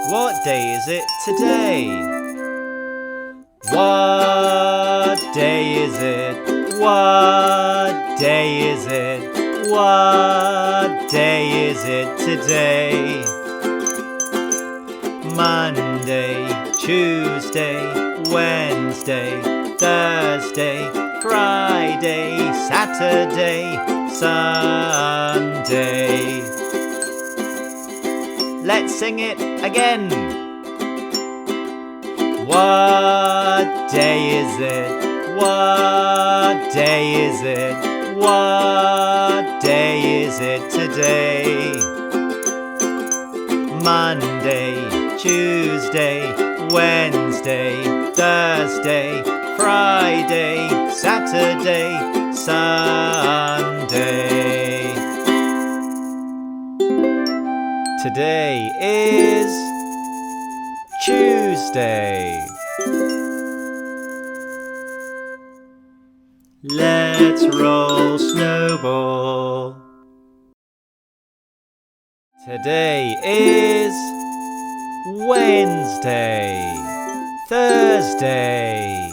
What day is it today? What day is it? What day is it? What day is it today? Monday, Tuesday, Wednesday, Thursday, Friday, Saturday, Sunday. Let's sing it again. What day is it? What day is it? What day is it today? Monday, Tuesday, Wednesday, Thursday, Friday, Saturday, Sunday. Today is Tuesday. Let's roll snowball. Today is Wednesday, Thursday,